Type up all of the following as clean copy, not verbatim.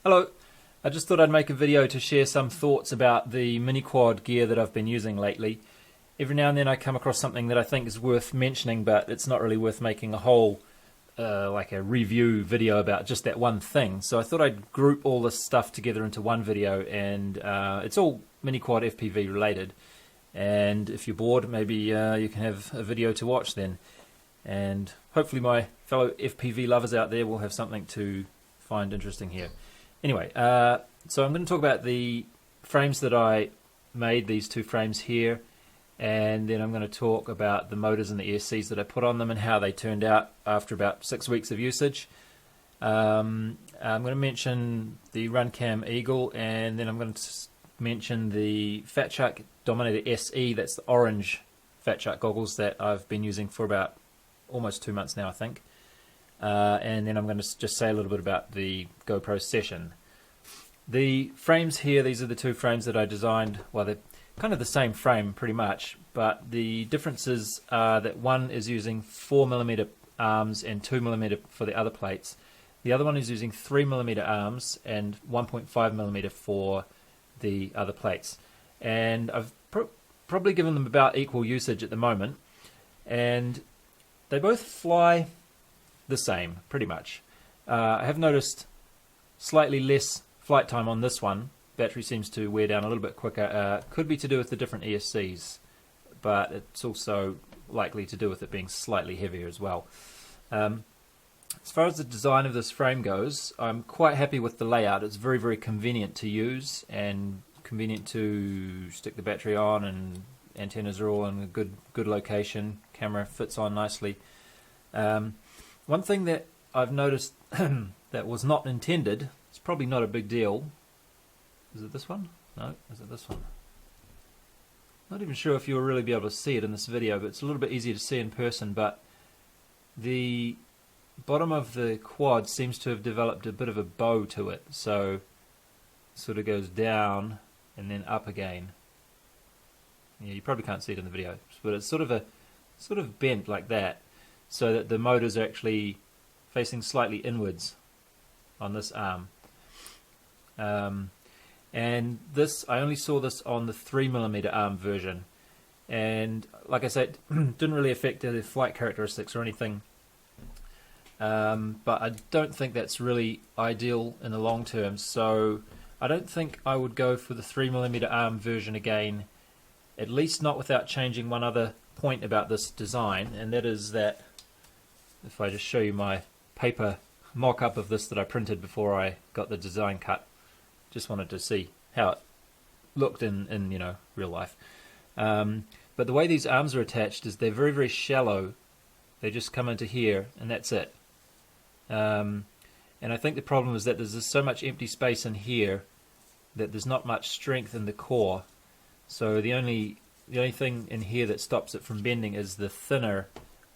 Hello, I just thought I'd make a video to share some thoughts about the Miniquad gear that I've been using lately. Every now and then I come across something that I think is worth mentioning, but it's not really worth making a whole like a review video about just that one thing. So I thought I'd group all this stuff together into one video, and it's all Miniquad FPV related. And if you're bored, maybe you can have a video to watch then. And hopefully my fellow FPV lovers out there will have something to find interesting here. Anyway, so I'm going to talk about the frames that I made, these two frames here, and then I'm going to talk about the motors and the escs that I put on them and how they turned out after about 6 weeks of usage. I'm going to mention the runcam Eagle, and then I'm going to mention the fatshark Dominator SE, that's the orange fatshark goggles that I've been using for about almost 2 months now, I think. And then I'm going to just say a little bit about the GoPro Session. The frames here, these are the two frames that I designed. Well, they're kind of the same frame pretty much, but the differences are that one is using 4mm arms and 2mm for the other plates. The other one is using 3mm arms and 1.5mm for the other plates. And I've probably given them about equal usage at the moment, and they both fly the same, pretty much. I have noticed slightly less flight time on this one. Battery seems to wear down a little bit quicker. Could be to do with the different ESCs, but it's also likely to do with it being slightly heavier as well. As far as the design of this frame goes, I'm quite happy with the layout. It's very, very convenient to use and convenient to stick the battery on, and antennas are all in a good location. Camera fits on nicely. One thing that I've noticed that was not intended, it's probably not a big deal. Is it this one? No, is it this one? Not even sure if you'll really be able to see it in this video, but it's a little bit easier to see in person. But the bottom of the quad seems to have developed a bit of a bow to it, so it sort of goes down and then up again. Yeah, you probably can't see it in the video, but it's sort of bent like that, so that the motors are actually facing slightly inwards on this arm. And this, I only saw this on the 3mm arm version, and like I said, didn't really affect the flight characteristics or anything, but I don't think that's really ideal in the long term, so I don't think I would go for the 3mm arm version again, at least not without changing one other point about this design, and that is that, if I just show you my paper mock-up of this that I printed before I got the design cut, just wanted to see how it looked in you know, real life. But the way these arms are attached is they're very, very shallow. They just come into here and that's it. And I think the problem is that there's just so much empty space in here that there's not much strength in the core. So the only thing in here that stops it from bending is the thinner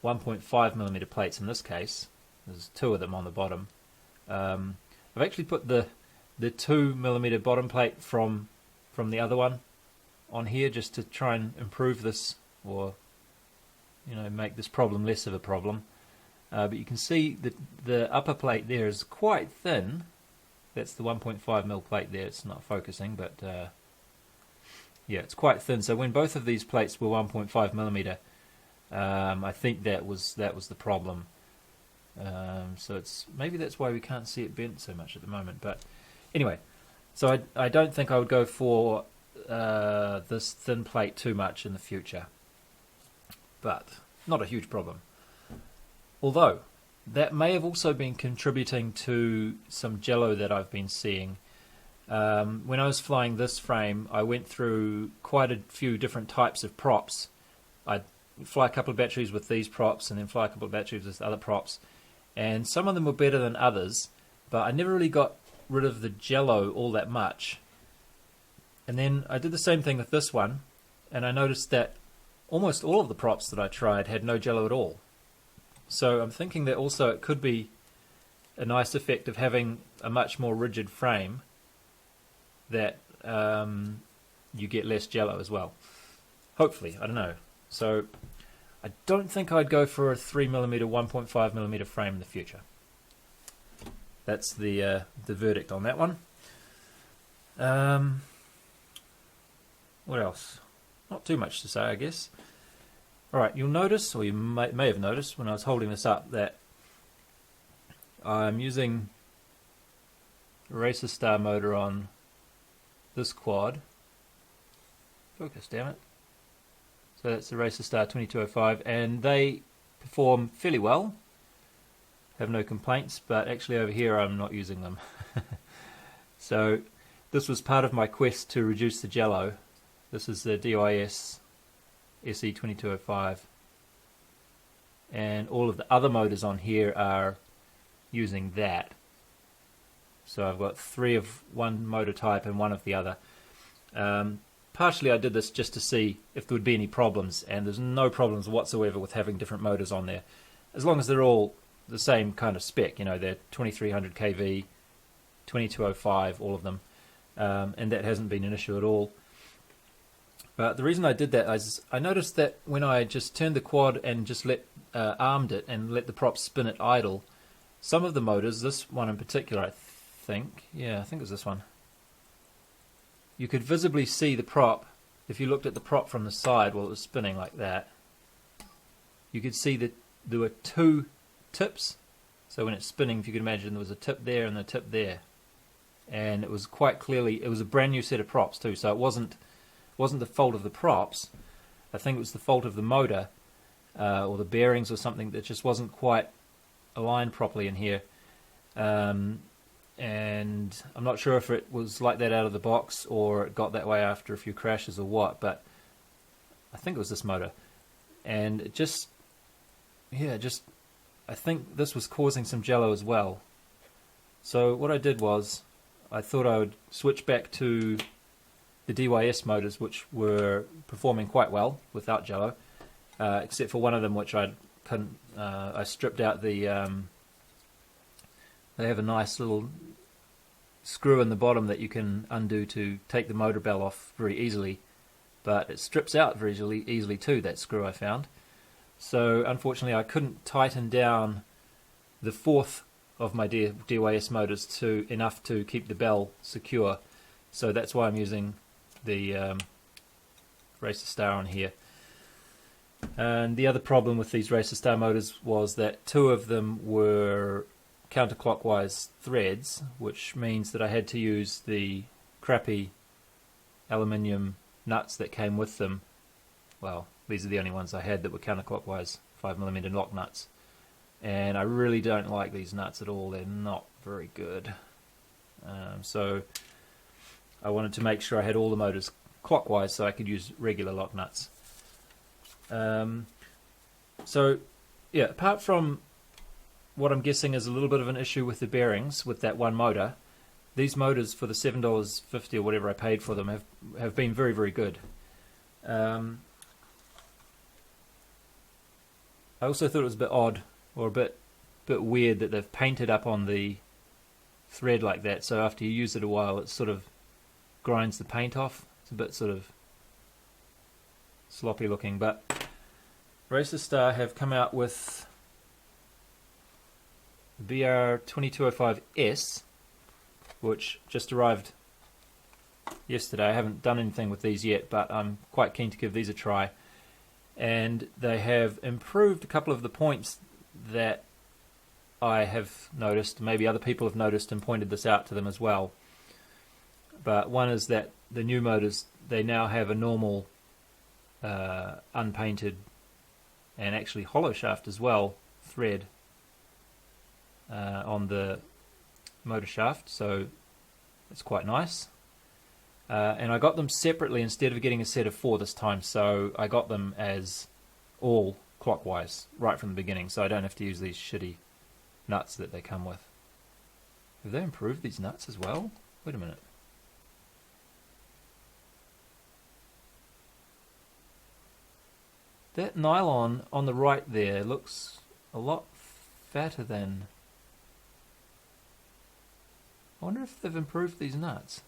1.5mm plates in this case. There's two of them on the bottom. I've actually put the 2mm bottom plate from the other one on here just to try and improve this, or you know, make this problem less of a problem. But you can see that the upper plate there is quite thin. That's the 1.5mm plate there. It's not focusing, but yeah, it's quite thin. So when both of these plates were 1.5mm, I think that was the problem. So it's maybe that's why we can't see it bent so much at the moment. But anyway, so I don't think I would go for this thin plate too much in the future. But not a huge problem. Although that may have also been contributing to some jello that I've been seeing. When I was flying this frame, I went through quite a few different types of props. I'd fly a couple of batteries with these props and then fly a couple of batteries with other props, and some of them were better than others, but I never really got rid of the jello all that much. And then I did the same thing with this one, and I noticed that almost all of the props that I tried had no jello at all. So I'm thinking that also it could be a nice effect of having a much more rigid frame, that you get less jello as well. Hopefully, I don't know. So I don't think I'd go for a 3mm 1.5mm frame in the future. that's the verdict on that one. What else? Not too much to say, I guess. Alright, you'll notice, or you may have noticed when I was holding this up, that I'm using Racer Star motor on this quad. Focus, damn it. So that's the Racer Star 2205, and they perform fairly well. Have no complaints, but actually over here I'm not using them. So this was part of my quest to reduce the jello. This is the DIS SE 2205, and all of the other motors on here are using that. So I've got 3 of one motor type and 1 of the other. Partially I did this just to see if there would be any problems, and there's no problems whatsoever with having different motors on there, as long as they're all the same kind of spec. You know, they're 2300 kV, 2205, all of them, and that hasn't been an issue at all. But the reason I did that is I noticed that when I just turned the quad and just armed it and let the prop spin at idle, some of the motors, this one in particular, I think it was this one, you could visibly see the prop. If you looked at the prop from the side while it was spinning like that, you could see that there were 2 tips. So when it's spinning, if you could imagine, there was a tip there and a tip there, and it was quite clearly, it was a brand new set of props too, so it wasn't the fault of the props. I think it was the fault of the motor, or the bearings or something that just wasn't quite aligned properly in here. And I'm not sure if it was like that out of the box or it got that way after a few crashes or what, but I think it was this motor. And it just, I think this was causing some jello as well. So what I did was, I thought I would switch back to the DYS motors, which were performing quite well without jello, except for one of them, which I stripped out the. They have a nice little screw in the bottom that you can undo to take the motor bell off very easily, but it strips out very easily too, that screw, I found. So unfortunately I couldn't tighten down the 4th of my DYS motors to enough to keep the bell secure, so that's why I'm using the Racer Star on here. And the other problem with these Racer Star motors was that 2 of them were counterclockwise threads, which means that I had to use the crappy aluminium nuts that came with them. Well, these are the only ones I had that were counterclockwise 5mm lock nuts, and I really don't like these nuts at all. They're not very good. So I wanted to make sure I had all the motors clockwise so I could use regular lock nuts. So yeah, apart from what I'm guessing is a little bit of an issue with the bearings with that one motor, these motors for the $7.50 or whatever I paid for them have been very, very good. I also thought it was a bit odd, or a bit weird, that they've painted up on the thread like that, so after you use it a while it sort of grinds the paint off. It's a bit sort of sloppy looking, but Racer Star have come out with the BR2205S, which just arrived yesterday. I haven't done anything with these yet, but I'm quite keen to give these a try. And they have improved a couple of the points that I have noticed. Maybe other people have noticed and pointed this out to them as well. But one is that the new motors, they now have a normal unpainted and actually hollow shaft as well thread on the motor shaft, so it's quite nice. And I got them separately instead of getting a set of 4 this time, so I got them as all clockwise right from the beginning, so I don't have to use these shitty nuts that they come with. Have they improved these nuts as well? Wait a minute. That nylon on the right there looks a lot fatter than... I wonder if they've improved these nuts.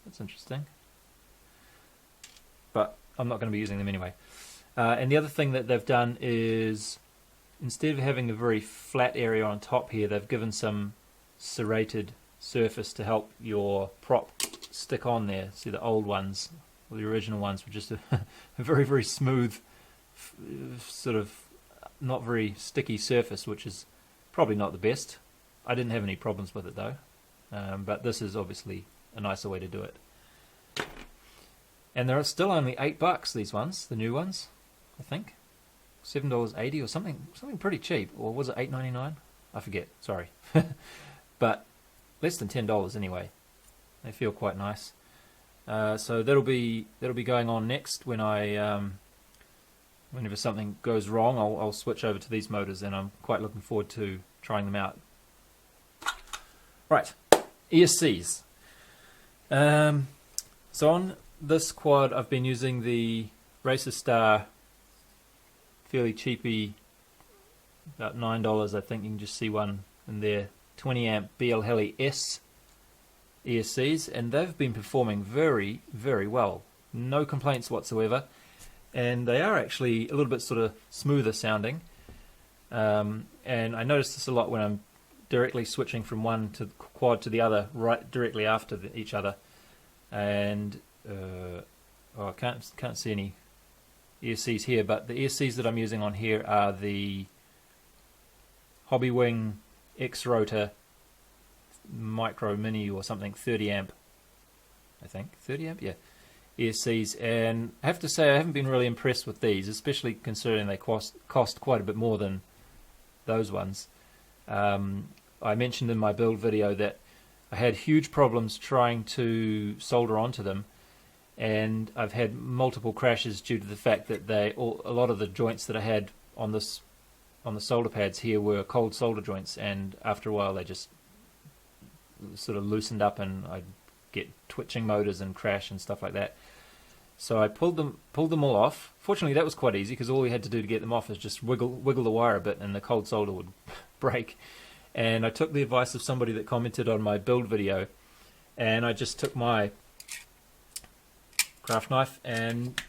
That's interesting. But I'm not going to be using them anyway. And the other thing that they've done is, instead of having a very flat area on top here, they've given some serrated surface to help your prop stick on there. See, the old ones, or the original ones, were just a very, very smooth, sort of not very sticky surface, which is probably not the best. I didn't have any problems with it though, but this is obviously a nicer way to do it. And they're still only $8, these ones, the new ones, I think. $7.80 or something pretty cheap. Or was it $8.99? I forget, sorry. But less than $10 anyway. They feel quite nice. So that'll be going on next when whenever something goes wrong, I'll switch over to these motors, and I'm quite looking forward to trying them out. Right, ESCs. So on this quad, I've been using the Racer Star, fairly cheapy, about $9. I think you can just see one in there. 20 amp BL Heli S ESCs, and they've been performing very, very well. No complaints whatsoever, and they are actually a little bit sort of smoother sounding. And I notice this a lot when I'm directly switching from one to quad to the other, right directly after each other. And I can't see any ESCs here, but the ESCs that I'm using on here are the Hobbywing X-Rotor Micro Mini or something, 30 amp, I think, 30 amp, yeah, ESCs. And I have to say I haven't been really impressed with these, especially considering they cost quite a bit more than those ones. I mentioned in my build video that I had huge problems trying to solder onto them, and I've had multiple crashes due to the fact that a lot of the joints that I had on the solder pads here were cold solder joints, and after a while they just sort of loosened up and I'd get twitching motors and crash and stuff like that. So I pulled them all off. Fortunately, that was quite easy, because all we had to do to get them off is just wiggle the wire a bit, and the cold solder would break. And I took the advice of somebody that commented on my build video, and I just took my craft knife and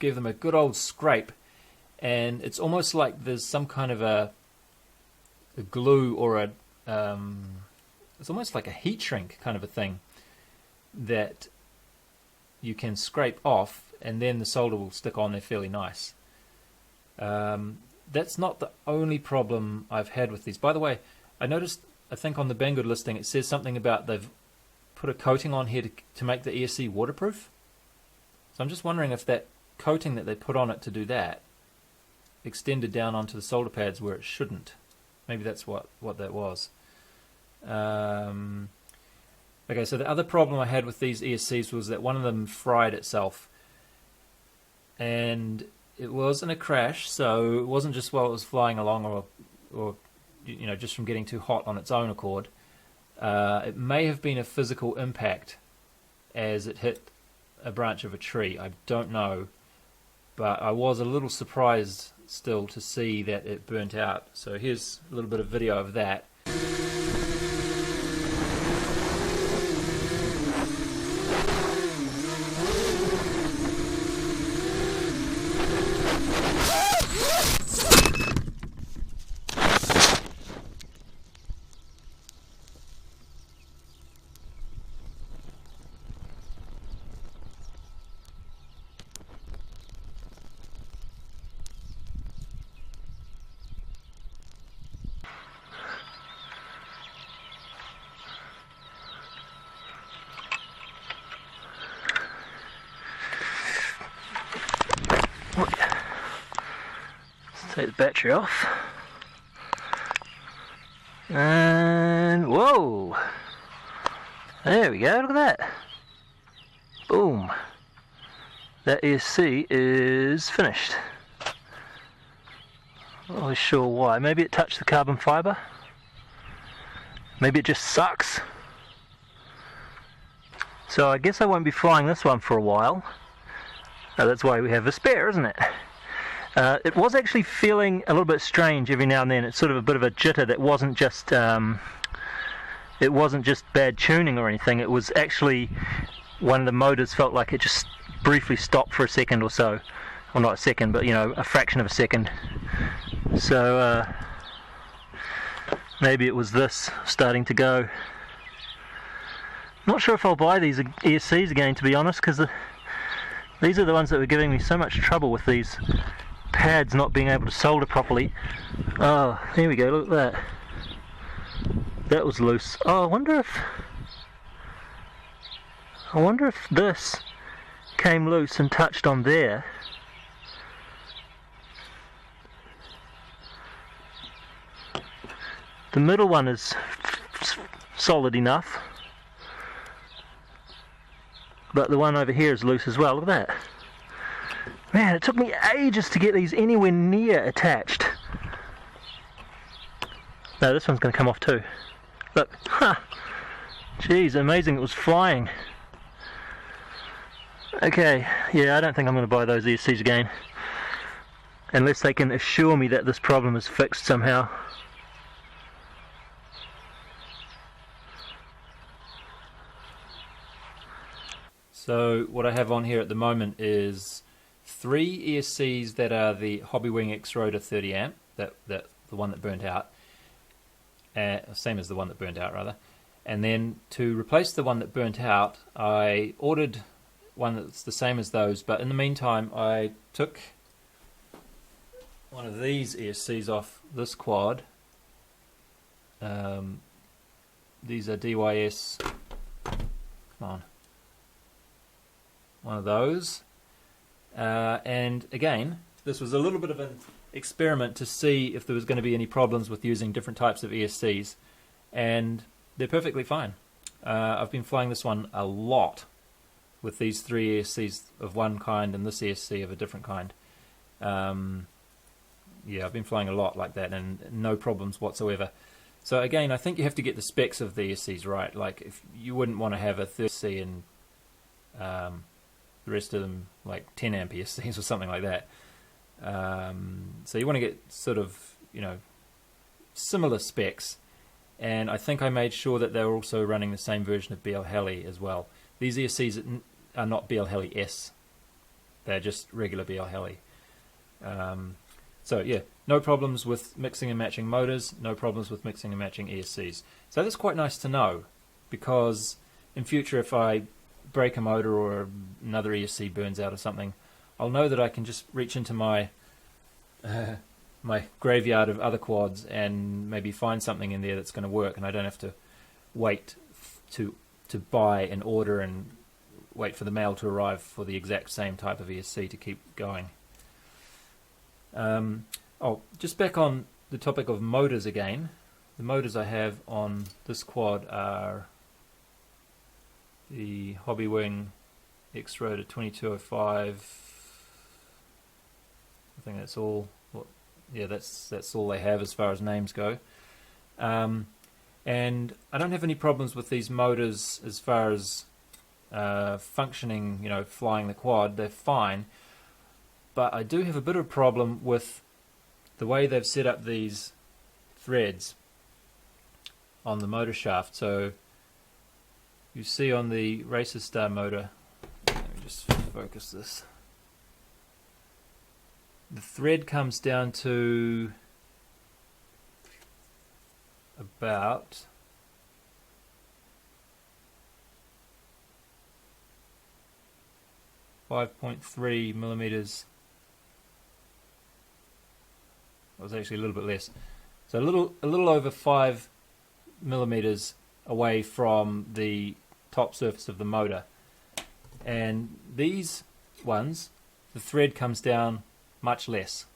gave them a good old scrape. And it's almost like there's some kind of a glue or it's almost like a heat shrink kind of a thing that you can scrape off, and then the solder will stick on there fairly nice. That's not the only problem I've had with these. By the way, I noticed, I think on the Banggood listing, it says something about they've put a coating on here to make the ESC waterproof. So I'm just wondering if that coating that they put on it to do that extended down onto the solder pads where it shouldn't. Maybe that's what that was. Okay, so the other problem I had with these ESCs was that one of them fried itself. And it wasn't a crash, so it wasn't just while it was flying along or you know, just from getting too hot on its own accord. It may have been a physical impact as it hit a branch of a tree. I don't know, but I was a little surprised still to see that it burnt out. So here's a little bit of video of that. Take the battery off, and whoa, there we go, look at that, boom, that ESC is finished. Not really sure why. Maybe it touched the carbon fibre, maybe it just sucks. So I guess I won't be flying this one for a while. That's why we have a spare, isn't it? It was actually feeling a little bit strange every now and then. It's sort of a bit of a jitter that wasn't just bad tuning or anything. It was actually one of the motors felt like it just briefly stopped for a second or so. Well, not a second, but you know, a fraction of a second. So maybe it was this starting to go. Not sure if I'll buy these ESCs again, to be honest, because these are the ones that were giving me so much trouble with these pads not being able to solder properly. Oh, here we go, look at that. That was loose. Oh, I wonder if this came loose and touched on there. The middle one is solid enough, but the one over here is loose as well. Look at that. Man, it took me ages to get these anywhere near attached. No, this one's going to come off too. Look, ha! Jeez, amazing, it was flying. Okay, yeah, I don't think I'm going to buy those ESCs again, unless they can assure me that this problem is fixed somehow. So what I have on here at the moment is 3 ESCs that are the Hobbywing X-Rotor 30 amp, that the one that burnt out, same as the one that burnt out rather. And then to replace the one that burnt out, I ordered one that's the same as those, but in the meantime I took one of these ESCs off this quad. These are DYS, come on, one of those, and again this was a little bit of an experiment to see if there was going to be any problems with using different types of ESCs, and they're perfectly fine. I've been flying this one a lot with these 3 ESCs of one kind and this ESC of a different kind. Yeah, I've been flying a lot like that and no problems whatsoever. So again, I think you have to get the specs of the ESCs right. Like, if you wouldn't want to have a 30C and the rest of them like 10 amp ESCs or something like that. So you want to get sort of, you know, similar specs, and I think I made sure that they were also running the same version of BL Heli as well. These ESCs are not BL Heli S, they're just regular BL Heli. So yeah, no problems with mixing and matching motors, no problems with mixing and matching ESCs. So that's quite nice to know, because in future if I break a motor or another ESC burns out or something, I'll know that I can just reach into my my graveyard of other quads and maybe find something in there that's going to work, and I don't have to wait to buy and order and wait for the mail to arrive for the exact same type of ESC to keep going. Oh, just back on the topic of motors again. The motors I have on this quad are the Hobbywing X-Rotor 2205. I think that's all. Yeah, that's all they have as far as names go. And I don't have any problems with these motors as far as functioning, you know, flying the quad. They're fine. But I do have a bit of a problem with the way they've set up these threads on the motor shaft. So you see on the Racer Star motor, let me just focus this. The thread comes down to about 5.3 millimeters. It was actually a little bit less. So a little over 5 millimeters away from the top surface of the motor. And these ones, the thread comes down much less.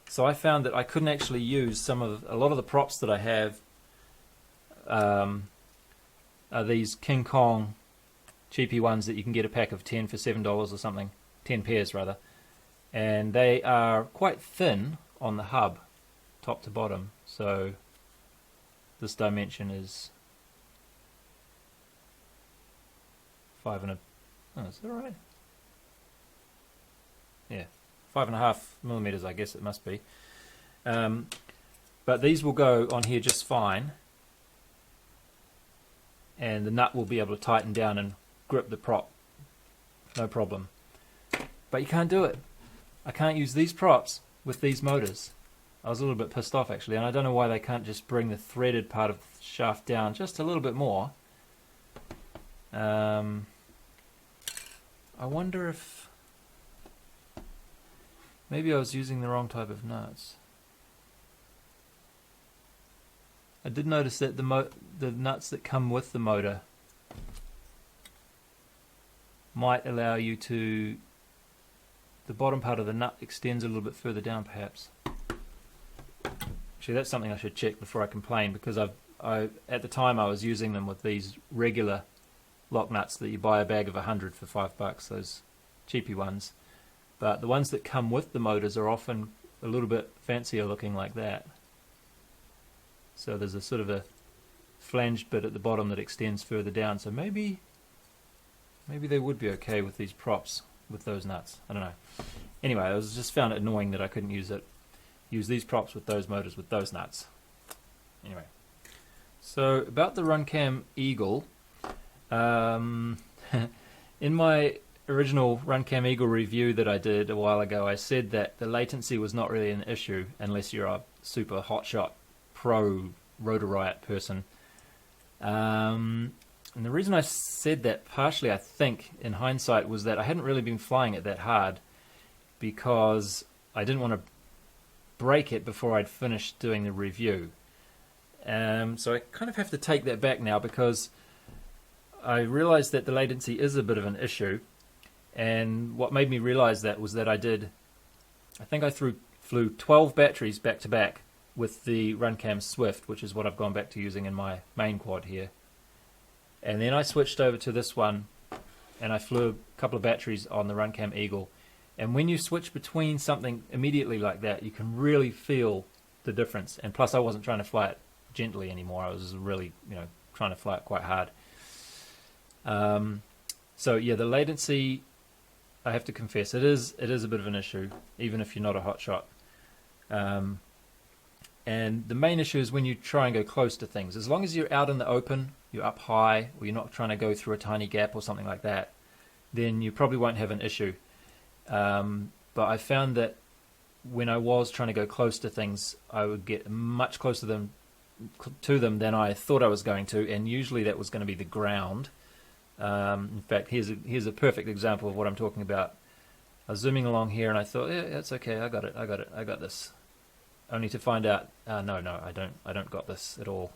So I found that I couldn't actually use a lot of the props that I have are these King Kong cheapy ones that you can get a pack of 10 for $7 or something, 10 pairs rather, and they are quite thin on the hub, top to bottom. So this dimension is 5 and a. Oh, is that right? Yeah. 5.5 millimeters, I guess it must be. But these will go on here just fine, and the nut will be able to tighten down and grip the prop, no problem. But you can't do it. I can't use these props with these motors. I was a little bit pissed off actually, and I don't know why they can't just bring the threaded part of the shaft down just a little bit more. I wonder if maybe I was using the wrong type of nuts. I did notice that the nuts that come with the motor might allow you to, the bottom part of the nut extends a little bit further down perhaps. Actually, that's something I should check before I complain, because at the time I was using them with these regular lock nuts that you buy a bag of 100 for $5, those cheapy ones. But the ones that come with the motors are often a little bit fancier looking like that. So there's a sort of a flanged bit at the bottom that extends further down. So maybe they would be okay with these props with those nuts. I don't know. Anyway, I just found it annoying that I couldn't use these props with those motors with those nuts. Anyway, so about the runcam Eagle. In my original runcam Eagle review that I did a while ago, I said that the latency was not really an issue unless you're a super hotshot pro Rotor Riot person. And the reason I said that, partially I think in hindsight, was that I hadn't really been flying it that hard because I didn't want to break it before I'd finished doing the review. So I kind of have to take that back now, because I realized that the latency is a bit of an issue, and what made me realize that was that I think I flew 12 batteries back to back with the runcam Swift, which is what I've gone back to using in my main quad here. And then I switched over to this one and I flew a couple of batteries on the runcam Eagle. And when you switch between something immediately like that, you can really feel the difference. And plus I wasn't trying to fly it gently anymore. I was really, trying to fly it quite hard. So yeah, the latency, I have to confess, it is a bit of an issue, even if you're not a hotshot. And the main issue is when you try and go close to things. As long as you're out in the open, you're up high, or you're not trying to go through a tiny gap or something like that, then you probably won't have an issue. But I found that when I was trying to go close to things, I would get much closer to them than I thought I was going to, and usually that was going to be the ground. In fact, here's a perfect example of what I'm talking about. I was zooming along here and I thought, yeah, that's okay, I got this. Only to find out, no, I don't got this at all.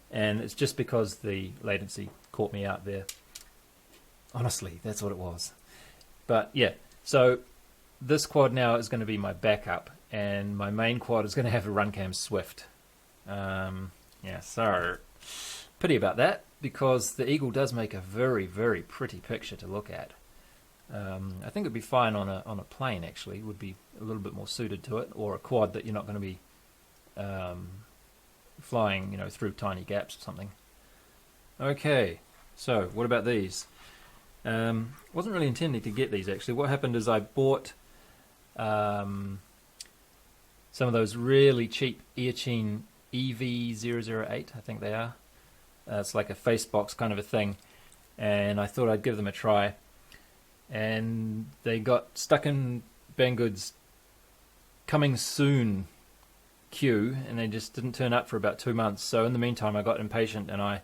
And it's just because the latency caught me out there. Honestly, that's what it was. But yeah, so this quad now is going to be my backup, and my main quad is going to have a runcam Swift. Yeah, so pity about that, because the Eagle does make a very, very pretty picture to look at. I think it'd be fine on a plane, actually. It would be a little bit more suited to it, or a quad that you're not going to be flying, through tiny gaps or something. Okay, so what about these? Wasn't really intending to get these, actually. What happened is I bought some of those really cheap Earcheen EV008, I think they are. It's like a face box kind of a thing, and I thought I'd give them a try. And they got stuck in Banggood's coming soon queue, and they just didn't turn up for about 2 months. So in the meantime, I got impatient and I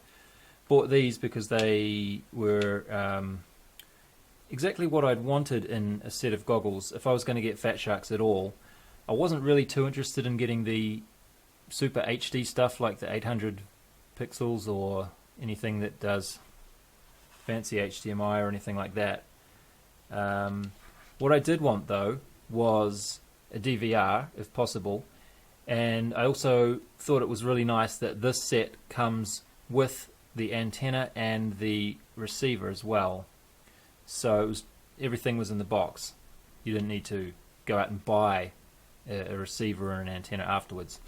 bought these because they were exactly what I'd wanted in a set of goggles if I was going to get fatsharks at all. I wasn't really too interested in getting the super HD stuff like the 800 pixels or anything that does fancy HDMI or anything like that. What I did want, though, was a DVR, if possible, and I also thought it was really nice that this set comes with the antenna and the receiver as well. So everything was in the box. You didn't need to go out and buy a receiver or an antenna afterwards.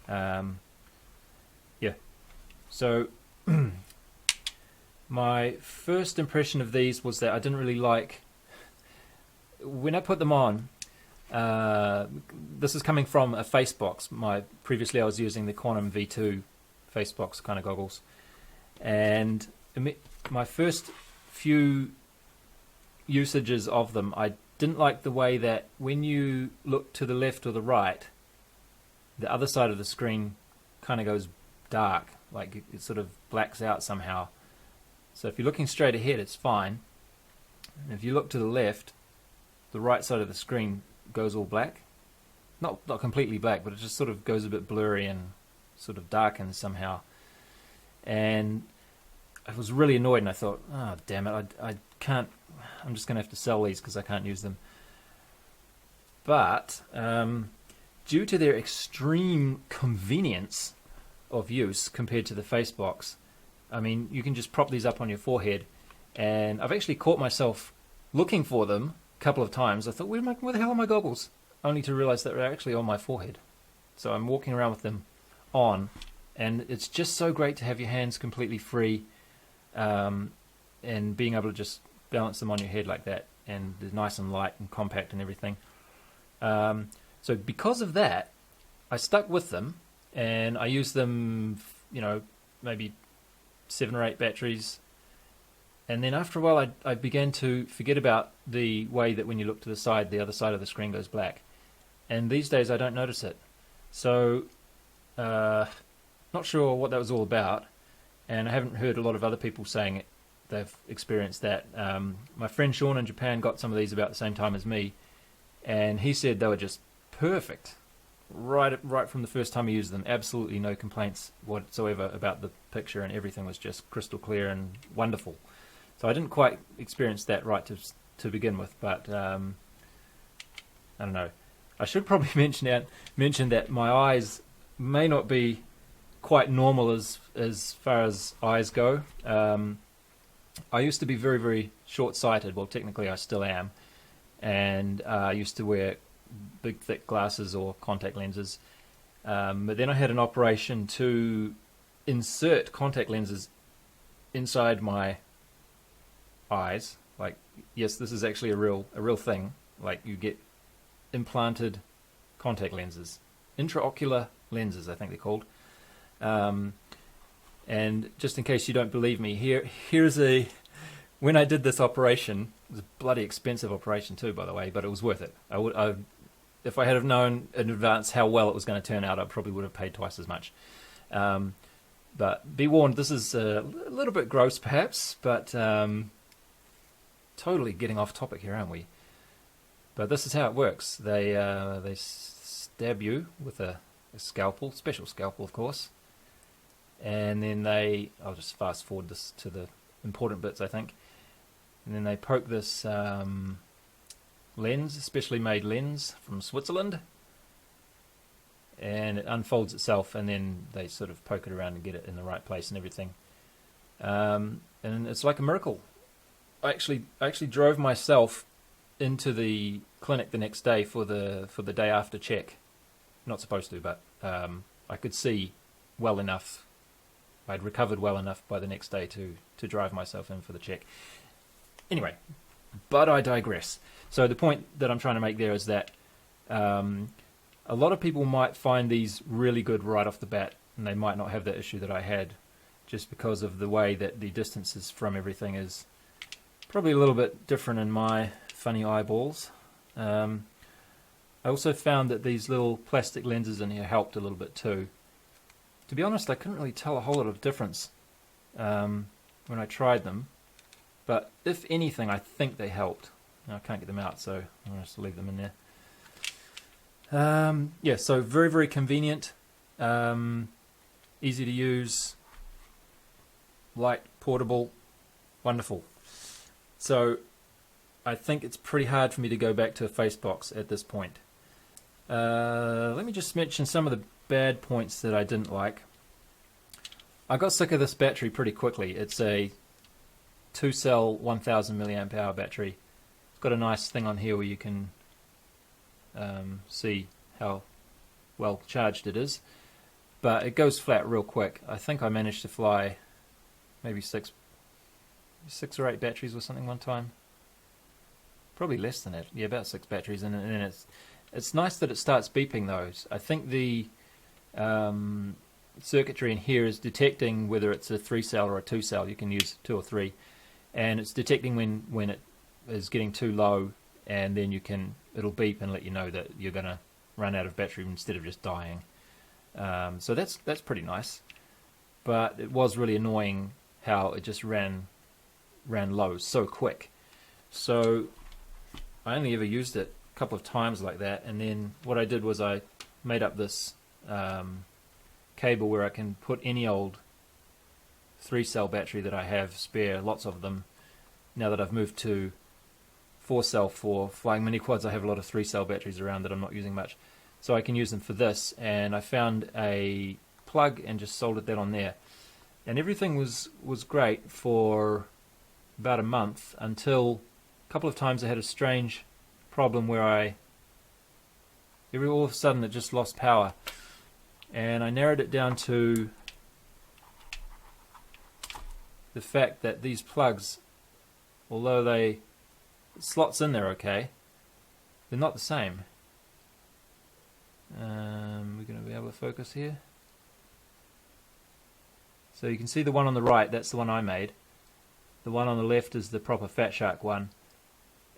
Yeah. So my first impression of these was that I didn't really like, when I put them on, this is coming from a face box. Previously I was using the Quantum V2 face box kind of goggles, and my first few usages of them, I didn't like the way that when you look to the left or the right, the other side of the screen kind of goes dark, like it sort of blacks out somehow. So if you're looking straight ahead, it's fine. And if you look to the left, the right side of the screen goes all black. Not completely black, but it just sort of goes a bit blurry and sort of darkens somehow. And I was really annoyed, and I thought, oh, damn it, I can't, I'm just going to have to sell these because I can't use them. But due to their extreme convenience of use compared to the Facebox, I mean, you can just prop these up on your forehead, and I've actually caught myself looking for them a couple of times. I thought, where the hell are my goggles? Only to realize that they're actually on my forehead. So I'm walking around with them on, and it's just so great to have your hands completely free, and being able to just balance them on your head like that, and they're nice and light and compact and everything. So because of that, I stuck with them, and I used them, you know, maybe 7 or 8 batteries. And then after a while, I began to forget about the way that when you look to the side, the other side of the screen goes black. And these days, I don't notice it. So, not sure what that was all about. And I haven't heard a lot of other people saying it. They've experienced that. My friend Sean in Japan got some of these about the same time as me. And he said they were just perfect. Right from the first time he used them. Absolutely no complaints whatsoever about the picture, and everything was just crystal clear and wonderful. So I didn't quite experience that right to begin with, but I don't know. I should probably mention that my eyes may not be quite normal as far as eyes go. I used to be very, very short-sighted. Well, technically I still am. And I used to wear big, thick glasses or contact lenses. But then I had an operation to insert contact lenses inside my eyes. Like, yes, this is actually a real thing. Like, you get implanted contact lenses, intraocular lenses, I think they're called. And just in case you don't believe me, here's when I did this operation. It was a bloody expensive operation too, by the way, but it was worth it. If I had have known in advance how well it was going to turn out, I probably would have paid twice as much. But be warned, this is a little bit gross perhaps, but totally getting off topic here, aren't we? But this is how it works. They stab you with a scalpel, special scalpel of course, and then I'll just fast forward this to the important bits, I think. And then they poke this lens, specially made lens from Switzerland, and it unfolds itself, and then they sort of poke it around and get it in the right place and everything. And it's like a miracle. I actually drove myself into the clinic the next day for the day after check. Not supposed to, but I could see well enough. I'd recovered well enough by the next day to drive myself in for the check. Anyway, but I digress. So the point that I'm trying to make there is that a lot of people might find these really good right off the bat, and they might not have the issue that I had, just because of the way that the distances from everything is probably a little bit different in my funny eyeballs. I also found that these little plastic lenses in here helped a little bit too. To be honest, I couldn't really tell a whole lot of difference when I tried them, but if anything, I think they helped. Now, I can't get them out, so I'll just leave them in there. Yeah, so very, very convenient, easy to use, light, portable, wonderful. So I think it's pretty hard for me to go back to a Facebox at this point. Let me just mention some of the bad points that I didn't like. I got sick of this battery pretty quickly. It's a 2-cell 1000 milliamp hour battery. It's got a nice thing on here where you can see how well charged it is, but it goes flat real quick. I think I managed to fly maybe six or 8 batteries or something one time. Probably less than that. Yeah, about 6 batteries, and then it's nice that it starts beeping those. I think the circuitry in here is detecting whether it's a 3-cell or a 2-cell. You can use 2 or 3, and it's detecting when it is getting too low, and then it'll beep and let you know that you're going to run out of battery instead of just dying. So that's pretty nice. But it was really annoying how it just ran low so quick. So I only ever used it a couple of times like that, and then what I did was I made up this cable where I can put any old 3-cell battery that I have spare, lots of them. Now that I've moved to 4-cell for flying mini quads, I have a lot of 3-cell batteries around that I'm not using much. So I can use them for this, and I found a plug and just soldered that on there. And everything was great for about a month, until a couple of times I had a strange problem where all of a sudden it just lost power. And I narrowed it down to the fact that these plugs, although it slots in there okay, they're not the same. We're going to be able to focus here. So you can see the one on the right, that's the one I made. The one on the left is the proper fatshark one.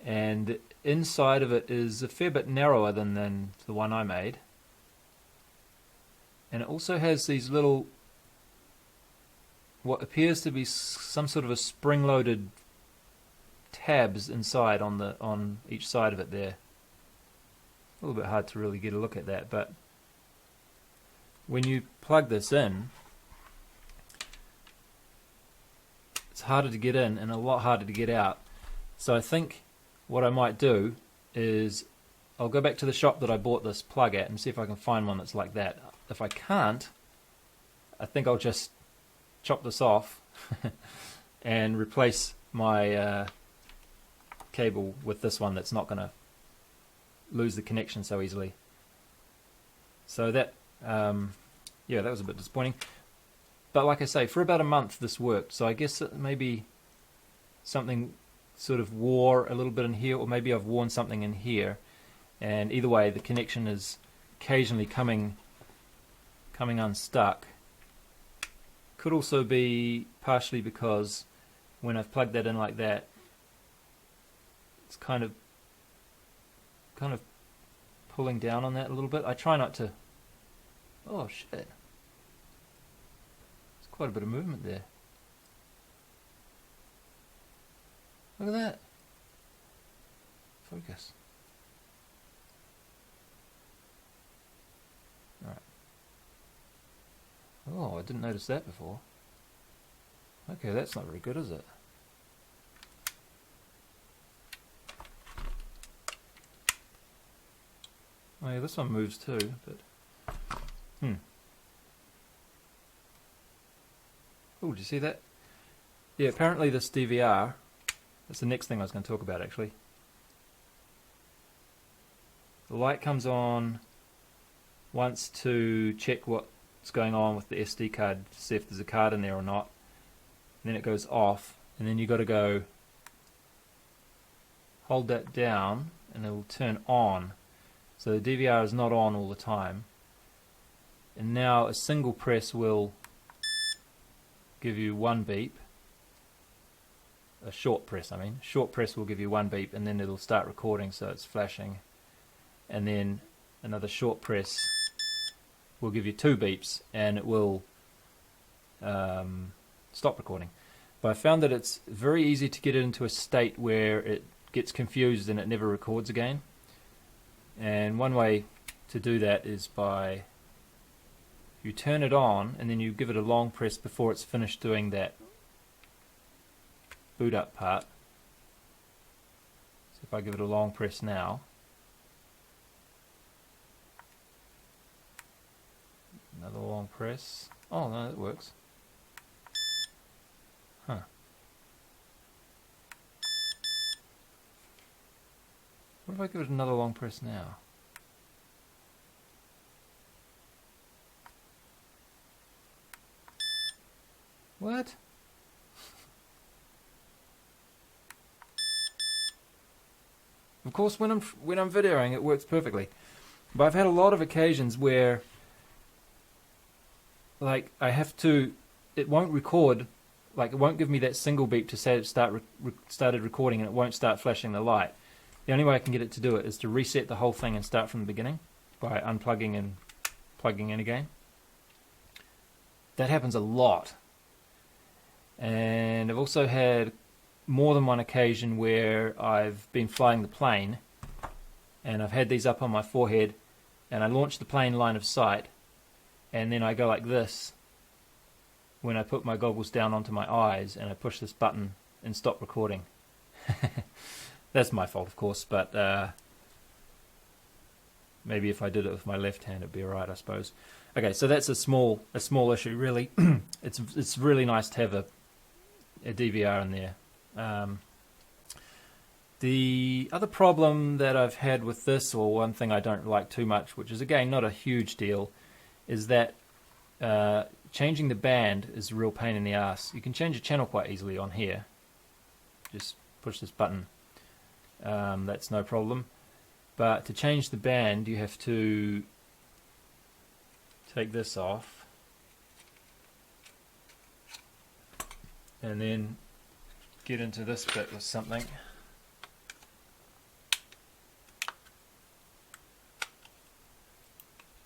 And inside of it is a fair bit narrower than the one I made. And it also has these little, what appears to be some sort of a spring-loaded tabs inside on each side of it there. A little bit hard to really get a look at that, but when you plug this in, it's harder to get in and a lot harder to get out. So I think what I might do is I'll go back to the shop that I bought this plug at and see if I can find one that's like that. If I can't, I think I'll just chop this off and replace my cable with this one that's not going to lose the connection so easily. So that, yeah, that was a bit disappointing. But like I say, for about a month this worked, so I guess maybe something sort of wore a little bit in here, or maybe I've worn something in here, and either way the connection is occasionally coming unstuck. Could also be partially because when I've plugged that in like that, it's kind of pulling down on that a little bit. I try not to. Oh shit. There's quite a bit of movement there. Look at that. Focus. Alright. Oh, I didn't notice that before. Okay, that's not very good, is it? Oh yeah, this one moves too, but Oh, did you see that? Yeah, apparently this DVR, that's the next thing I was going to talk about actually. The light comes on once to check what's going on with the SD card, to see if there's a card in there or not. And then it goes off, and then you got to go hold that down and it will turn on. So the DVR is not on all the time. And now a single press will give you one beep. A short press, I mean. Short press will give you one beep, and then it'll start recording, so it's flashing. And then another short press will give you two beeps, and it will stop recording. But I found that it's very easy to get it into a state where it gets confused and it never records again. And one way to do that is by, you turn it on and then you give it a long press before it's finished doing that boot up part. So if I give it a long press now, another long press. Oh no, that works. Huh. What if I give it another long press now? What? Of course, when I'm videoing, it works perfectly. But I've had a lot of occasions where, like, I have to, it won't record, like, it won't give me that single beep to say it started recording, and it won't start flashing the light. The only way I can get it to do it is to reset the whole thing and start from the beginning by unplugging and plugging in again. that happens a lot. And I've also had more than one occasion where I've been flying the plane and I've had these up on my forehead and I launch the plane line of sight and then I go like this when I put my goggles down onto my eyes and I push this button and stop recording. That's my fault, of course, but maybe if I did it with my left hand it'd be alright, I suppose. Okay, so that's a small issue, really. It's really nice to have a DVR in there. The other problem that I've had with this, or one thing I don't like too much, which is again not a huge deal, is that changing the band is a real pain in the ass. You can change the channel quite easily on here. Just push this button. That's no problem. But to change the band, you have to take this off and then get into this bit with something.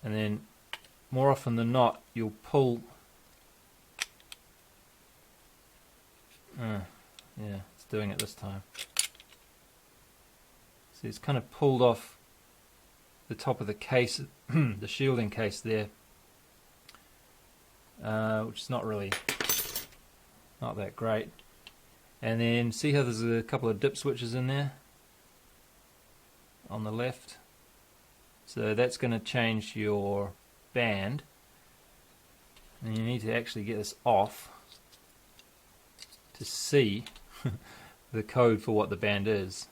And then more often than not you'll pull yeah, it's doing it this time. See, it's kind of pulled off the top of the case, the shielding case there, which is not that great. And then see how there's a couple of dip switches in there on the left. So that's going to change your band, and you need to actually get this off to see the code for what the band is.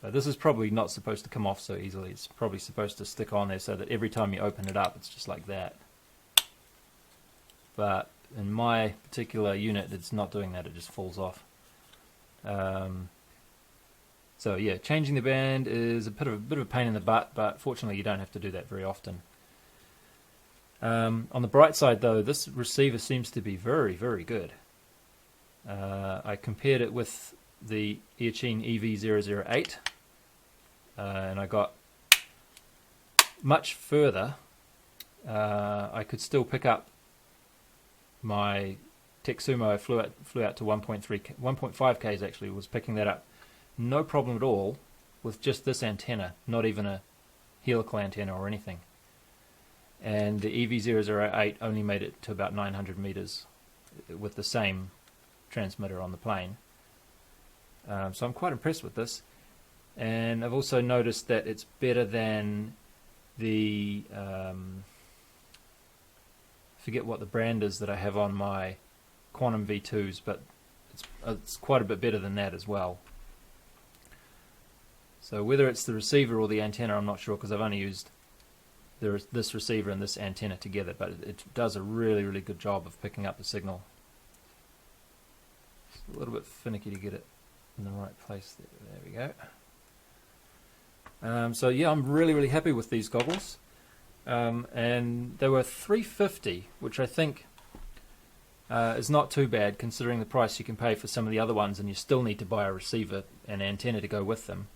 So this is probably not supposed to come off so easily. It's probably supposed to stick on there so that every time you open it up it's just like that. But in my particular unit it's not doing that, it just falls off. So yeah, changing the band is a bit of a pain in the butt, but fortunately you don't have to do that very often. On the bright side though, this receiver seems to be very, very good. I compared it with the Earcheen EV008 and I got much further. I could still pick up my Texumo. I flew out to 1.5 Ks actually, was picking that up. No problem at all with just this antenna, not even a helical antenna or anything. And the EV008 only made it to about 900 meters with the same transmitter on the plane. So I'm quite impressed with this. And I've also noticed that it's better than the forget what the brand is that I have on my Quantum V2s, but it's quite a bit better than that as well. So whether it's the receiver or the antenna, I'm not sure, because I've only used this receiver and this antenna together, but it does a really, really good job of picking up the signal. It's a little bit finicky to get it in the right place. There we go. So yeah, I'm really, really happy with these goggles. And they were $350, which I think is not too bad considering the price you can pay for some of the other ones, and you still need to buy a receiver and antenna to go with them.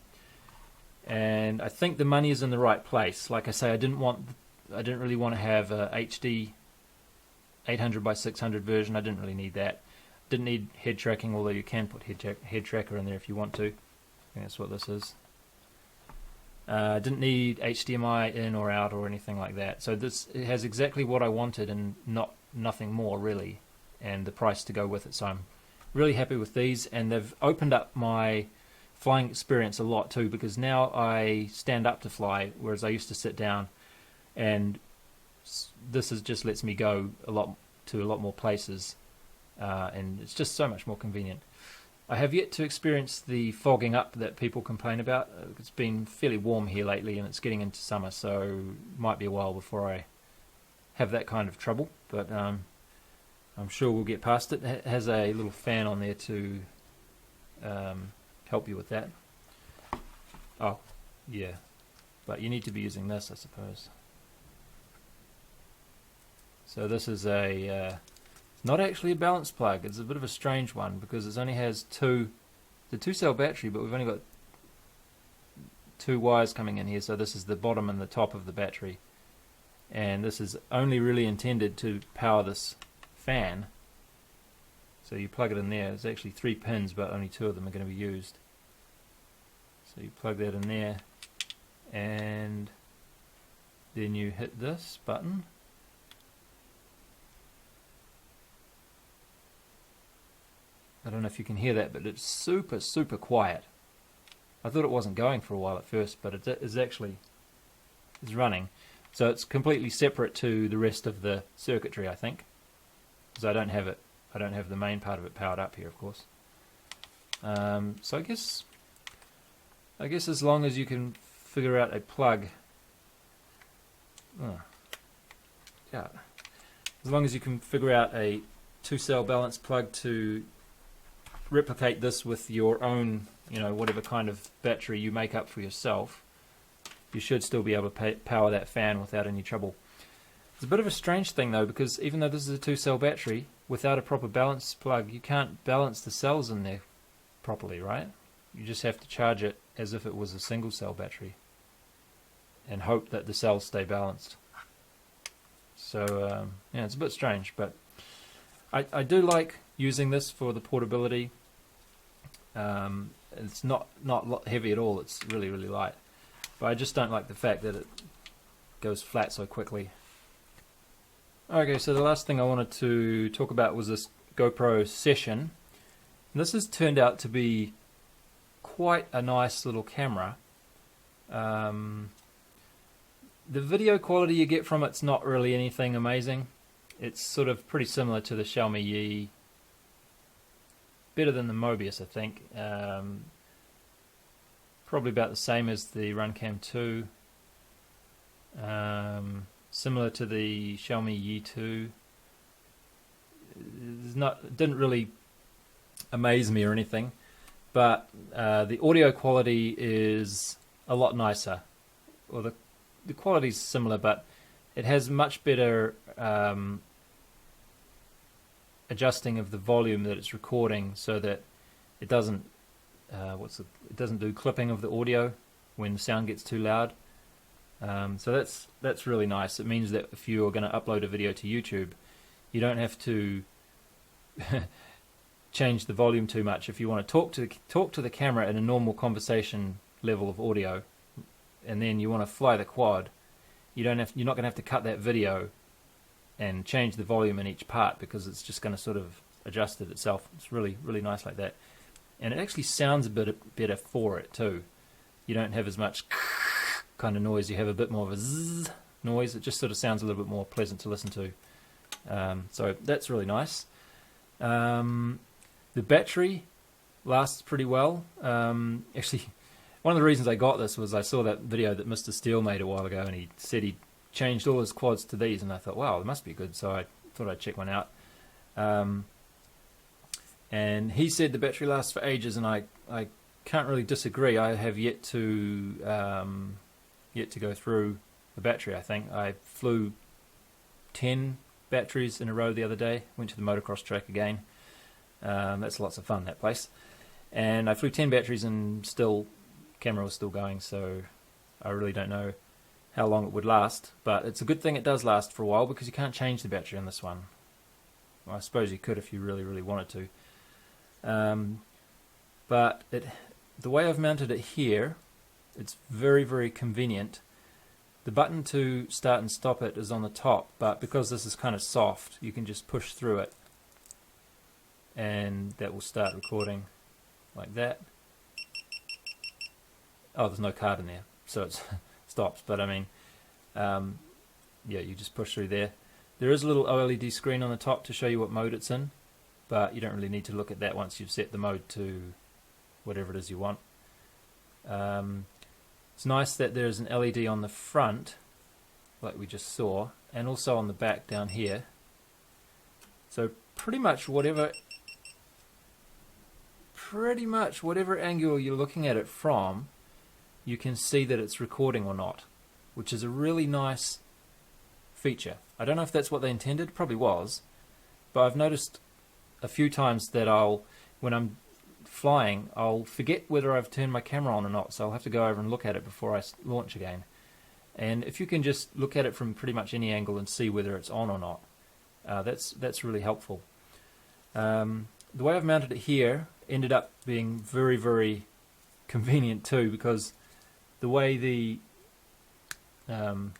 And I think the money is in the right place. Like I say, I didn't really want to have a HD 800 by 600 version. I didn't really need that. Didn't need head tracking, although you can put head tracker in there if you want to. I think that's what this is. Didn't need HDMI in or out or anything like that. So it has exactly what I wanted and nothing more really, and the price to go with it. So I'm really happy with these, and they've opened up my flying experience a lot too, because now I stand up to fly, whereas I used to sit down, and this just lets me go to a lot more places, and it's just so much more convenient. I have yet to experience the fogging up that people complain about. It's been fairly warm here lately and it's getting into summer, so it might be a while before I have that kind of trouble, but I'm sure we'll get past it. It has a little fan on there to help you with that. Oh, yeah, but you need to be using this, I suppose. So this is not actually a balance plug. It's a bit of a strange one because it only has the 2-cell battery, but we've only got 2 wires coming in here. So this is the bottom and the top of the battery, and this is only really intended to power this fan. So you plug it in there. There's actually 3 pins, but only 2 of them are going to be used. So you plug that in there, and then you hit this button. I don't know if you can hear that, but it's super, super quiet. I thought it wasn't going for a while at first, but it is actually running. So it's completely separate to the rest of the circuitry, I think, because I don't have it. I don't have the main part of it powered up here, of course. So I guess as long as you can figure out a plug, yeah, as long as you can figure out a 2-cell balance plug to replicate this with your own, whatever kind of battery you make up for yourself, you should still be able to power that fan without any trouble. It's a bit of a strange thing though, because even though this is a 2-cell battery, without a proper balance plug, you can't balance the cells in there properly, right? You just have to charge it as if it was a single-cell battery and hope that the cells stay balanced. So yeah, it's a bit strange, but I do like using this for the portability. It's not heavy at all. It's really, really light, but I just don't like the fact that it goes flat so quickly. Okay, so the last thing I wanted to talk about was this GoPro session. And this has turned out to be quite a nice little camera. The video quality you get from it's not really anything amazing. It's sort of pretty similar to the Xiaomi Yi. Better than the Mobius, I think. Probably about the same as the runcam 2. Similar to the Xiaomi Yi 2. It didn't really amaze me or anything, but the audio quality is a lot nicer. Well, the quality is similar, but it has much better adjusting of the volume that it's recording, so that it doesn't it doesn't do clipping of the audio when the sound gets too loud. So that's really nice. It means that if you are going to upload a video to YouTube, you don't have to change the volume too much. If you want to talk to the camera in a normal conversation level of audio, and then you want to fly the quad, you're not going to have to cut that video and change the volume in each part, because it's just going to sort of adjust it itself. It's really, really nice like that, and it actually sounds a bit better for it too. You don't have as much kind of noise. You have a bit more of a zzz noise. It just sort of sounds a little bit more pleasant to listen to. So that's really nice. The battery lasts pretty well. Actually, one of the reasons I got this was I saw that video that Mr. Steele made a while ago, and he said he changed all his quads to these, and I thought, wow, they must be good. So I thought I'd check one out. And he said the battery lasts for ages, and I can't really disagree. I have yet to go through the battery. I think I flew 10 batteries in a row the other day. Went to the motocross track again. That's lots of fun, that place. And I flew 10 batteries, and still camera was still going. So I really don't know how long it would last. But it's a good thing it does last for a while, because you can't change the battery on this one. Well, I suppose you could if you really, really wanted to. But the way I've mounted it here, it's very, very convenient. The button to start and stop it is on the top, but because this is kind of soft, you can just push through it, and that will start recording like that. Oh, there's no card in there, so it stops. But I mean, yeah, you just push through there. There is a little OLED screen on the top to show you what mode it's in, but you don't really need to look at that once you've set the mode to whatever it is you want. It's nice that there's an LED on the front, like we just saw, and also on the back down here. So pretty much whatever angle you're looking at it from, you can see that it's recording or not, which is a really nice feature. I don't know if that's what they intended, probably was, but I've noticed a few times that when I'm flying, I'll forget whether I've turned my camera on or not, so I'll have to go over and look at it before I launch again. And if you can just look at it from pretty much any angle and see whether it's on or not, that's really helpful. The way I've mounted it here ended up being very, very convenient too, because the way the SD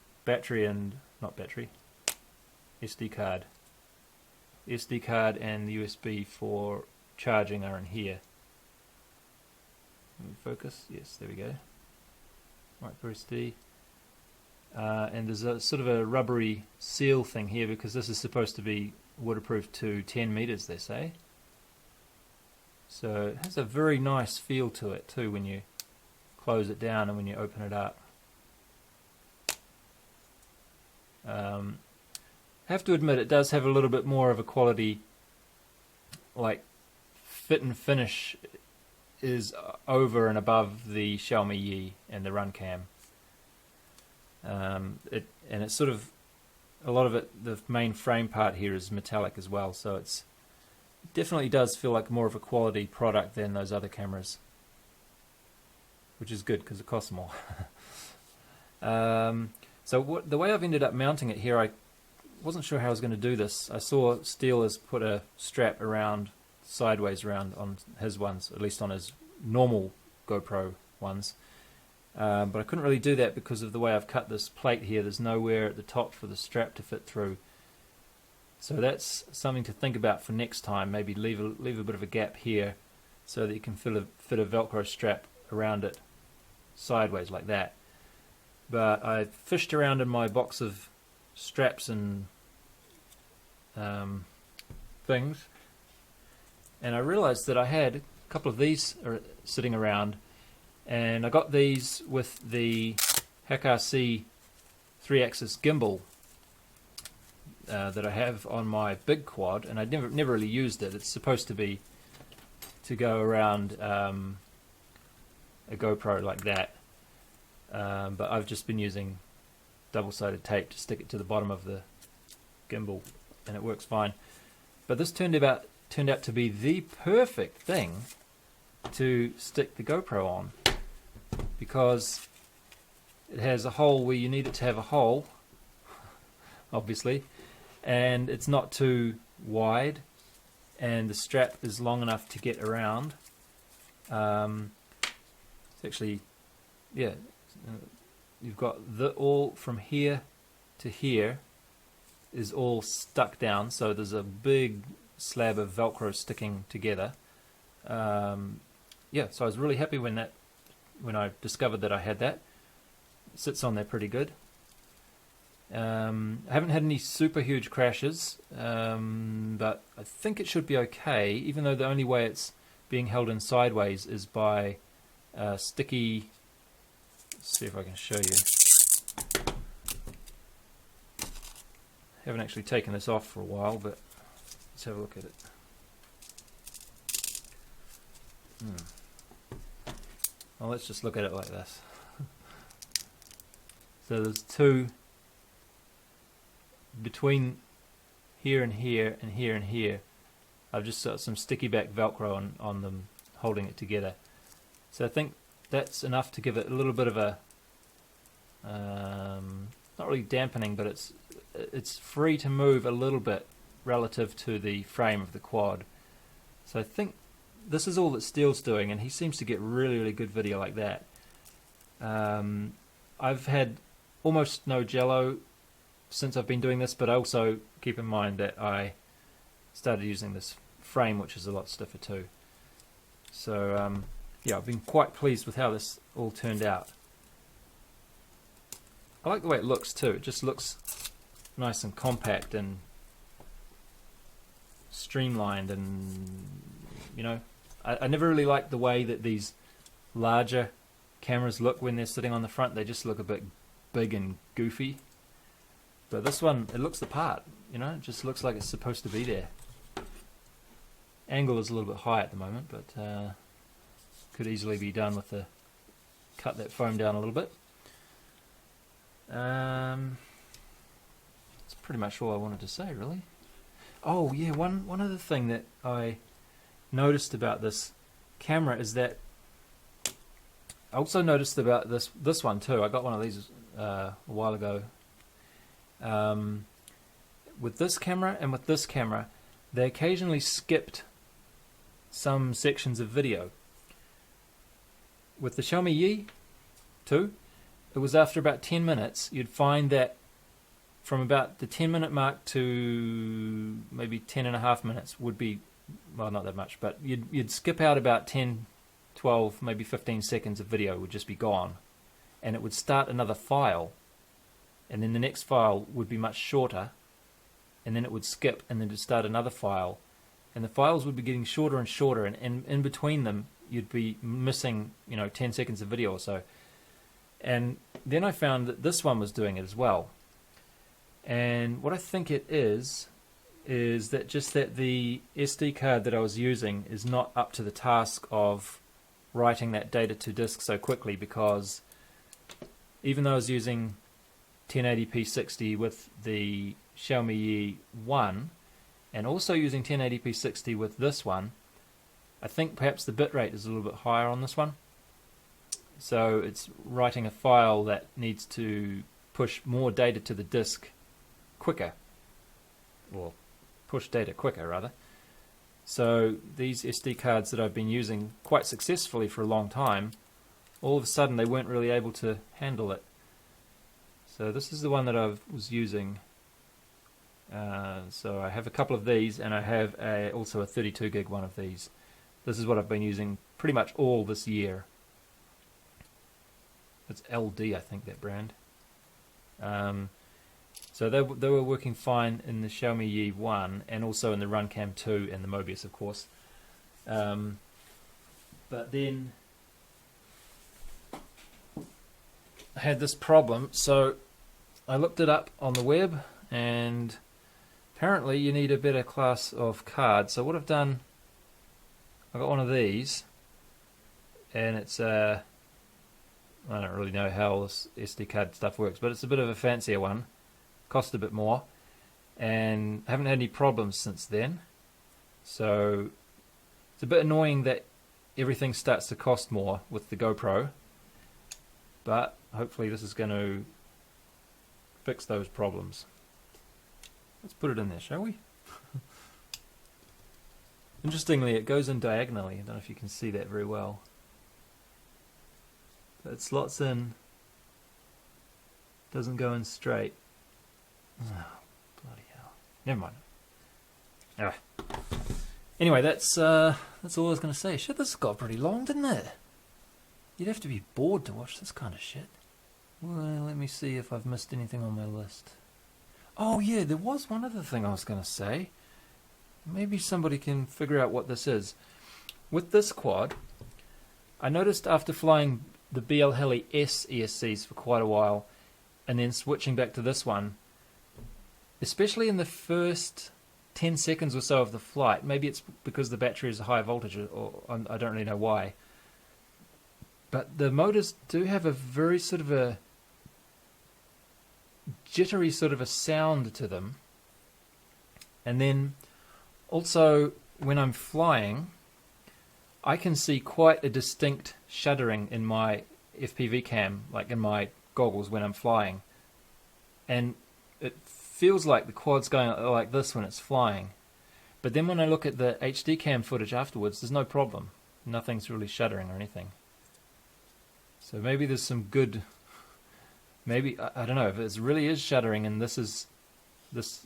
card and the USB for charging are in here. Let me focus. Yes, there we go. Micro SD. And there's a sort of a rubbery seal thing here, because this is supposed to be waterproof to 10 meters, they say. So it has a very nice feel to it too when you close it down and when you open it up. I have to admit, it does have a little bit more of a quality, like fit and finish is over and above the Xiaomi Yi and the runcam. It's sort of, a lot of it, the main frame part here is metallic as well, so it definitely does feel like more of a quality product than those other cameras, which is good because it costs more. So the way I've ended up mounting it here, I wasn't sure how I was going to do this. I saw Steele has put a strap around, sideways around on his ones, at least on his normal GoPro ones. But I couldn't really do that because of the way I've cut this plate here. There's nowhere at the top for the strap to fit through. So that's something to think about for next time. Maybe leave a bit of a gap here so that you can fit a Velcro strap around it sideways like that. But I fished around in my box of straps and things, and I realized that I had a couple of these sitting around, and I got these with the HackRC 3-axis gimbal that I have on my big quad, and I'd never really used it. It's supposed to be to go around a GoPro like that, but I've just been using double-sided tape to stick it to the bottom of the gimbal, and it works fine. But this turned out to be the perfect thing to stick the GoPro on, because it has a hole where you need it to have a hole, obviously, and it's not too wide, and the strap is long enough to get around. It's actually, yeah, you've got all from here to here is all stuck down, so there's a big slab of Velcro sticking together. Yeah, so I was really happy when I discovered that I had that. It sits on there pretty good. I haven't had any super huge crashes, but I think it should be okay, even though the only way it's being held in sideways is by sticky. Let's see if I can show you. Haven't actually taken this off for a while, but let's have a look at it. Well, let's just look at it like this. So there's two between here and here and here and here. I've just got some sticky back Velcro on them holding it together. So I think that's enough to give it a little bit of a not really dampening, but it's free to move a little bit relative to the frame of the quad. So I think this is all that Steele's doing, and he seems to get really good video like that. I've had almost no jello since I've been doing this, but also keep in mind that I started using this frame, which is a lot stiffer too. So yeah, I've been quite pleased with how this all turned out. I like the way it looks too. It just looks nice and compact and streamlined, and you know, I never really liked the way that these larger cameras look when they're sitting on the front. They just look a bit big and goofy. But this one, it looks the part, you know, it just looks like it's supposed to be there. Angle is a little bit high at the moment, but could easily be done with cut that foam down a little bit. That's pretty much all I wanted to say, really. Oh yeah, one other thing that I noticed about this camera is that I also noticed about this one too. I got one of these a while ago. With this camera and with this camera, they occasionally skipped some sections of video. With the Xiaomi Yi 2, it was after about 10 minutes, you'd find that from about the 10-minute mark to maybe 10.5 minutes would be, well, not that much, but you'd skip out about 10, 12, maybe 15 seconds of video would just be gone. And it would start another file, and then the next file would be much shorter, and then it would skip, and then to start another file, and the files would be getting shorter and shorter, and in between them you'd be missing 10 seconds of video or so. And then I found that this one was doing it as well. And what I think it is that just that the SD card that I was using is not up to the task of writing that data to disk so quickly, because even though I was using 1080p 60 with the Xiaomi Yi 1 and also using 1080p 60 with this one, I think perhaps the bitrate is a little bit higher on this one. So it's writing a file that needs to push more data to the disk quicker, or push data quicker rather. So these SD cards that I've been using quite successfully for a long time, all of a sudden they weren't really able to handle it. So this is the one that I was using. So I have a couple of these, and I have also a 32 gig one of these. This is what I've been using pretty much all this year. It's LD, I think, that brand. So they were working fine in the Xiaomi Yi 1 and also in the runcam 2 and the Mobius, of course. But then I had this problem, so I looked it up on the web, and apparently you need a better class of card. So what I've done, I got one of these, and it's I don't really know how this SD card stuff works, but it's a bit of a fancier one. Cost a bit more, and I haven't had any problems since then. So it's a bit annoying that everything starts to cost more with the GoPro, but hopefully this is going to fix those problems. Let's put it in there, shall we? Interestingly, it goes in diagonally. I don't know if you can see that very well. But it slots in, doesn't go in straight. Oh, bloody hell. Never mind. Anyway, that's all I was going to say. Shit, this got pretty long, didn't it? You'd have to be bored to watch this kind of shit. Well, let me see if I've missed anything on my list. Oh yeah, there was one other thing I was going to say. Maybe somebody can figure out what this is. With this quad, I noticed after flying the BL Heli S escs for quite a while, and then switching back to this one, especially in the first 10 seconds or so of the flight, maybe it's because the battery is a high voltage, or I don't really know why, but the motors do have a very sort of a jittery sort of a sound to them. And then also when I'm flying, I can see quite a distinct shuddering in my FPV cam, like in my goggles when I'm flying, and it feels like the quad's going like this when it's flying. But then when I look at the HD cam footage afterwards, there's no problem. Nothing's really shuddering or anything. So maybe there's some good, maybe, I don't know, if it really is shuddering and this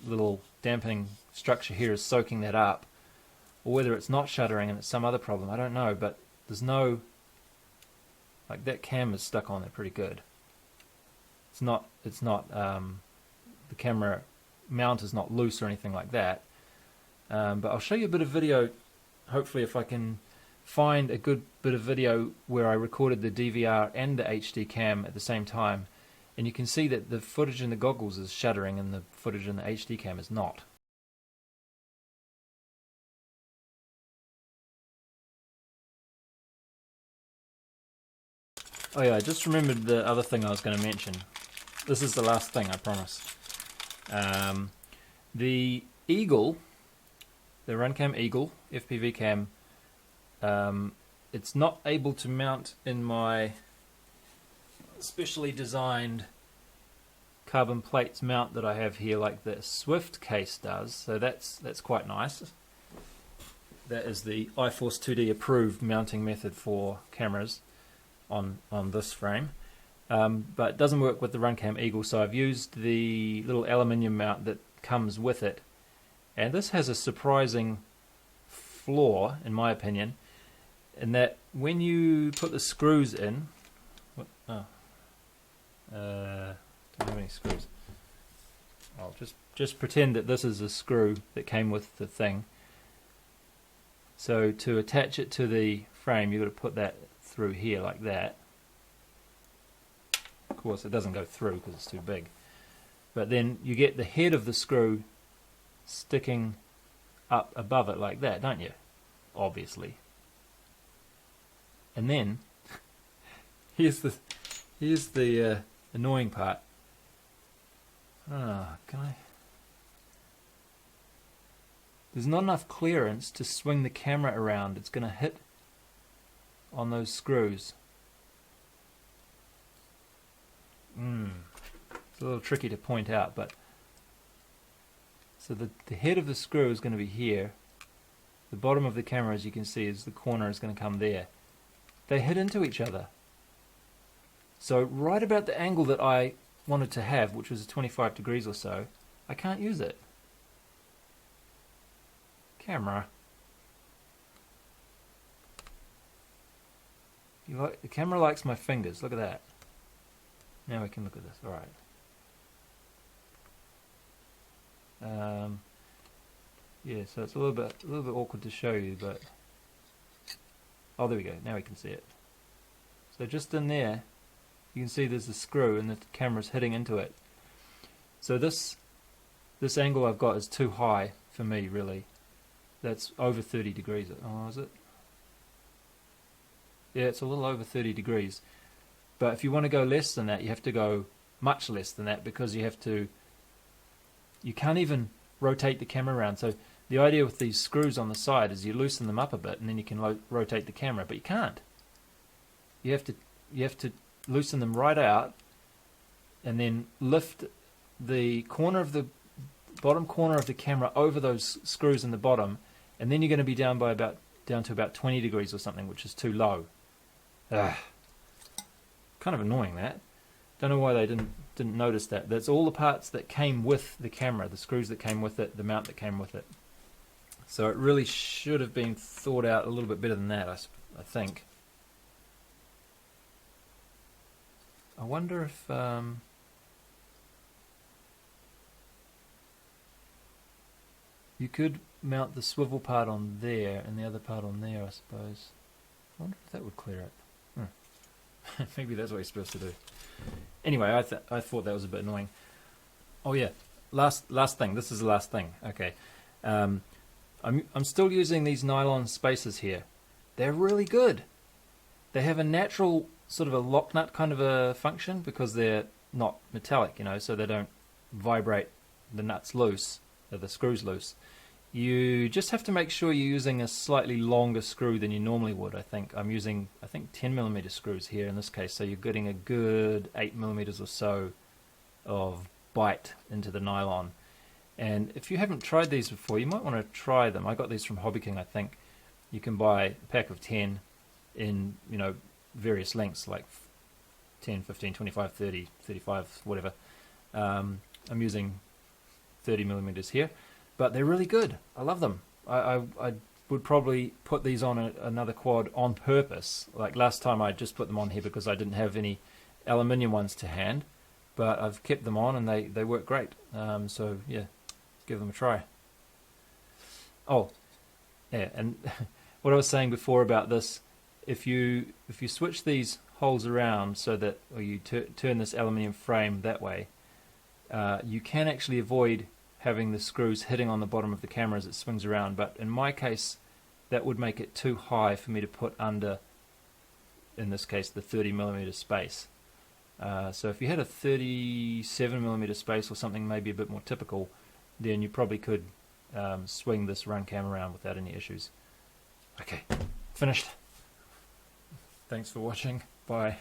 little dampening structure here is soaking that up, or whether it's not shuddering and it's some other problem, I don't know, but there's no, like that cam is stuck on there pretty good. It's not, the camera mount is not loose or anything like that. But I'll show you a bit of video, hopefully if I can find a good bit of video where I recorded the DVR and the HD cam at the same time, and you can see that the footage in the goggles is shuddering and the footage in the HD cam is not. Oh yeah, I just remembered the other thing I was going to mention. This is the last thing, I promise. The Eagle, the runcam Eagle FPV cam, it's not able to mount in my specially designed carbon plates mount that I have here like the Swift case does, so that's quite nice. That is the iForce 2D approved mounting method for cameras on this frame. But it doesn't work with the runcam Eagle, so I've used the little aluminium mount that comes with it. And this has a surprising flaw, in my opinion, in that when you put the screws in... don't have any screws. I'll just pretend that this is a screw that came with the thing. So to attach it to the frame, you've got to put that through here like that. Of course, it doesn't go through because it's too big. But then you get the head of the screw sticking up above it like that, don't you? Obviously. And then here's the annoying part. Can I? There's not enough clearance to swing the camera around. It's going to hit on those screws. It's a little tricky to point out, but so the head of the screw is going to be here. The bottom of the camera, as you can see, is the corner is going to come there. They hit into each other. So right about the angle that I wanted to have, which was 25 degrees or so, I can't use it. Camera. The camera likes my fingers. Look at that. Now we can look at this. All right. Yeah, so it's a little bit awkward to show you, but oh, there we go. Now we can see it. So just in there, you can see there's a screw, and the camera's hitting into it. So this angle I've got is too high for me, really. That's over 30 degrees. Oh, is it? Yeah, it's a little over 30 degrees. But if you want to go less than that, you have to go much less than that, because you can't even rotate the camera around. So the idea with these screws on the side is you loosen them up a bit, and then you can rotate the camera, but you can't. You have to loosen them right out, and then lift the bottom corner of the camera over those screws in the bottom, and then you're going to be down to about 20 degrees or something, which is too low. Kind of annoying, that. Don't know why they didn't notice that. That's all the parts that came with the camera, the screws that came with it, the mount that came with it. So it really should have been thought out a little bit better than that, I think. I wonder if you could mount the swivel part on there and the other part on there, I suppose. I wonder if that would clear it. Maybe that's what you're supposed to do. Anyway, I thought that was a bit annoying. Oh yeah, last thing. This is the last thing. Okay, I'm still using these nylon spacers here. They're really good. They have a natural sort of a lock nut kind of a function, because they're not metallic, so they don't vibrate the nuts loose, or the screws loose. You just have to make sure you're using a slightly longer screw than you normally would. I think I'm using 10mm screws here in this case, so you're getting a good 8mm or so of bite into the nylon. And if you haven't tried these before, you might want to try them. I got these from Hobby King, I think. You can buy a pack of 10 in various lengths, like 10, 15, 25, 30, 35, whatever. I'm using 30mm here. But they're really good. I love them. I would probably put these on another quad on purpose. Like last time, I just put them on here because I didn't have any aluminium ones to hand. But I've kept them on, and they work great. So yeah, give them a try. Oh, yeah, and what I was saying before about this, if you switch these holes around so that, or you turn this aluminium frame that way, you can actually avoid having the screws hitting on the bottom of the camera as it swings around. But in my case, that would make it too high for me to put under, in this case, the 30mm space. So if you had a 37mm space or something maybe a bit more typical, then you probably could swing this runcam around without any issues. Okay, finished. Thanks for watching. Bye.